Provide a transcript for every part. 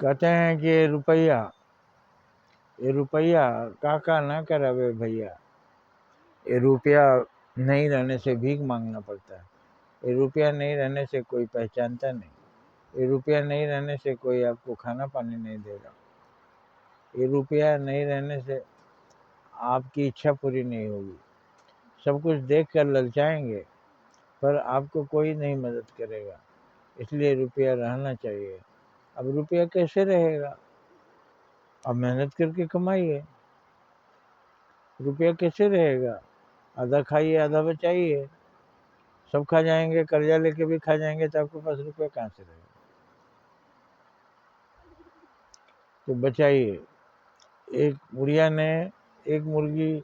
कहते हैं कि ये रुपया काका ना करावे भैया। ये रुपया नहीं रहने से भीख मांगना पड़ता है। ये रुपया नहीं रहने से कोई पहचानता नहीं। ये रुपया नहीं रहने से कोई आपको खाना पानी नहीं देगा। ये रुपया नहीं रहने से आपकी इच्छा पूरी नहीं होगी। सब कुछ देख कर ललचाएंगे पर आपको कोई नहीं मदद करेगा। इसलिए रुपया रहना चाहिए। अब रुपया कैसे रहेगा? अब मेहनत करके कमाइए। रुपया कैसे रहेगा? आधा खाइए आधा बचाइए। सब खा जाएंगे, कर्जा लेके भी खा जाएंगे तो आपके पास रुपया कहाँ से रहेगा? तो बचाइए। एक बुढ़िया ने एक मुर्गी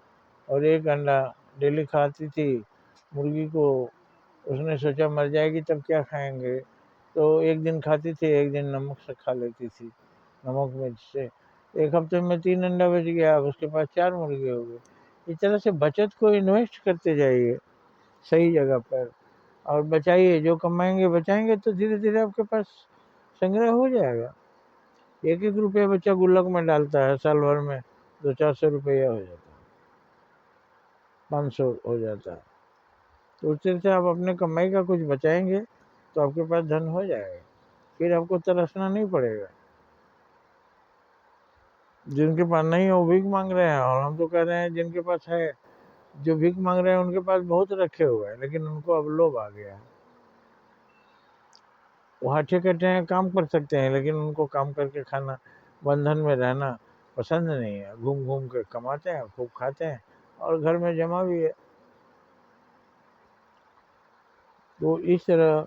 और एक अंडा डेली खाती थी। मुर्गी को उसने सोचा मर जाएगी तब क्या खाएंगे, तो एक दिन खाती थी, एक दिन नमक से खा लेती थी, नमक मिर्च से। एक हफ्ते में 3 अंडा बच गया, अब उसके पास 4 मुर्गे हो गए। इस तरह से बचत को इन्वेस्ट करते जाइए सही जगह पर और बचाइए। जो कमाएंगे बचाएंगे तो धीरे धीरे आपके पास संग्रह हो जाएगा। एक एक रुपया बच्चा गुल्लक में डालता है, साल भर में 200-400 रुपया हो जाता है, 500 हो जाता है। तो उस तरह से आप अपने कमाई का कुछ बचाएंगे तो आपके पास धन हो जाएगा। फिर आपको तरसना नहीं पड़ेगा। जिनके पास नहीं है वो भीख मांग रहे हैं, और हम तो कह रहे हैं जिनके पास है, जो भीख मांग रहे हैं उनके पास बहुत रखे हुए हैं, लेकिन उनको अब लोभ आ गया है। वो हट्टे कट्टे हैं, काम कर सकते हैं, लेकिन उनको काम करके खाना, बंधन में रहना पसंद नहीं है। घूम घूम के कमाते हैं, खूब खाते हैं और घर में जमा भी है। तो इस तरह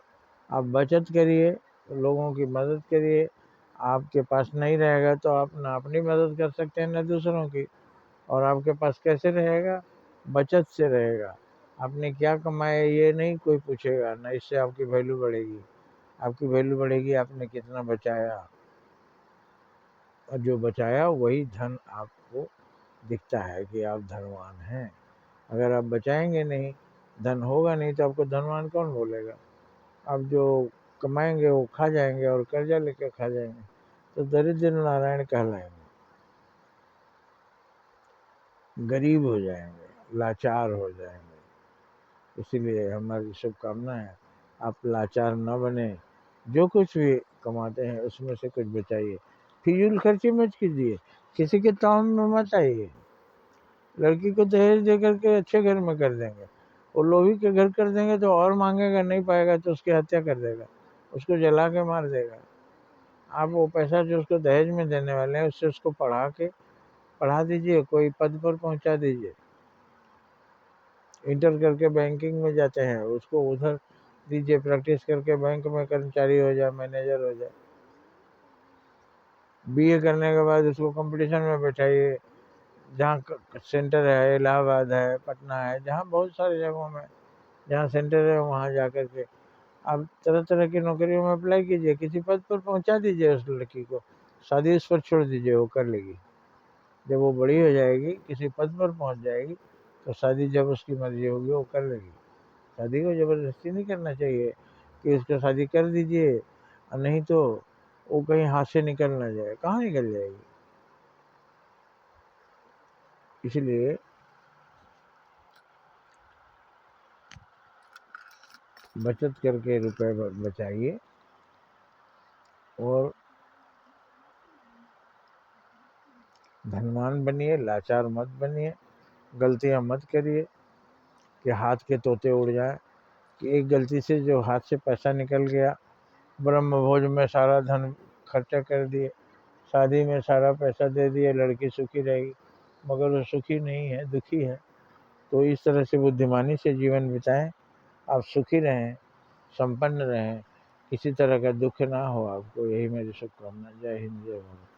आप बचत करिए, लोगों की मदद करिए। आपके पास नहीं रहेगा तो आप ना अपनी मदद कर सकते हैं ना दूसरों की। और आपके पास कैसे रहेगा? बचत से रहेगा। आपने क्या कमाया ये नहीं कोई पूछेगा, ना इससे आपकी वैल्यू बढ़ेगी। आपकी वैल्यू बढ़ेगी आपने कितना बचाया, और जो बचाया वही धन आपको दिखता है कि आप धनवान हैं। अगर आप बचाएंगे नहीं, धन होगा नहीं, तो आपको धनवान कौन बोलेगा? आप जो कमाएंगे वो खा जाएंगे और कर्जा लेके खा जाएंगे, तो दरिद्र नारायण कहलाएंगे, गरीब हो जाएंगे, लाचार हो जाएंगे। इसीलिए हमारी शुभकामना है आप लाचार न बने। जो कुछ भी कमाते हैं उसमें से कुछ बचाइए। फिजूल खर्ची मत कीजिए, किसी के ताम में मत आइए। लड़की को दहेज दे करके अच्छे घर में कर देंगे, वो लोभी के घर कर देंगे तो और मांगेगा, नहीं पाएगा तो उसकी हत्या कर देगा, उसको जला के मार देगा। आप वो पैसा जो उसको दहेज में देने वाले हैं उससे उसको पढ़ा दीजिए, कोई पद पर पहुंचा दीजिए। इंटर करके बैंकिंग में जाते हैं, उसको उधर दीजिए, प्रैक्टिस करके बैंक में कर्मचारी हो जाए, मैनेजर हो जाए। बीए करने के बाद उसको कंपटीशन में बैठाइए, जहाँ सेंटर है, इलाहाबाद है, पटना है, जहाँ बहुत सारी जगहों में जहाँ सेंटर है वहाँ जा कर के आप तरह तरह की नौकरियों में अप्लाई कीजिए, किसी पद पर पहुंचा दीजिए उस लड़की को। शादी उस पर छोड़ दीजिए, वो कर लेगी। जब वो बड़ी हो जाएगी, किसी पद पर पहुंच जाएगी, तो शादी जब उसकी मर्जी होगी वो कर लेगी। शादी को ज़बरदस्ती नहीं करना चाहिए कि उसको शादी कर दीजिए, और नहीं तो वो कहीं हाथ से निकल ना जाए। कहाँ निकल जाएगी? इसलिए बचत करके रुपए बचाइए और धनवान बनिए, लाचार मत बनिए। गलतियां मत करिए कि हाथ के तोते उड़ जाए, कि एक गलती से जो हाथ से पैसा निकल गया, ब्रह्म भोज में सारा धन खर्चा कर दिए, शादी में सारा पैसा दे दिए, लड़की सुखी रहेगी, मगर वो सुखी नहीं है, दुखी है। तो इस तरह से बुद्धिमानी से जीवन बिताएं, आप सुखी रहें, संपन्न रहें, किसी तरह का दुख ना हो आपको। यही मेरी शुभकामना। जय हिंद, जय भारत।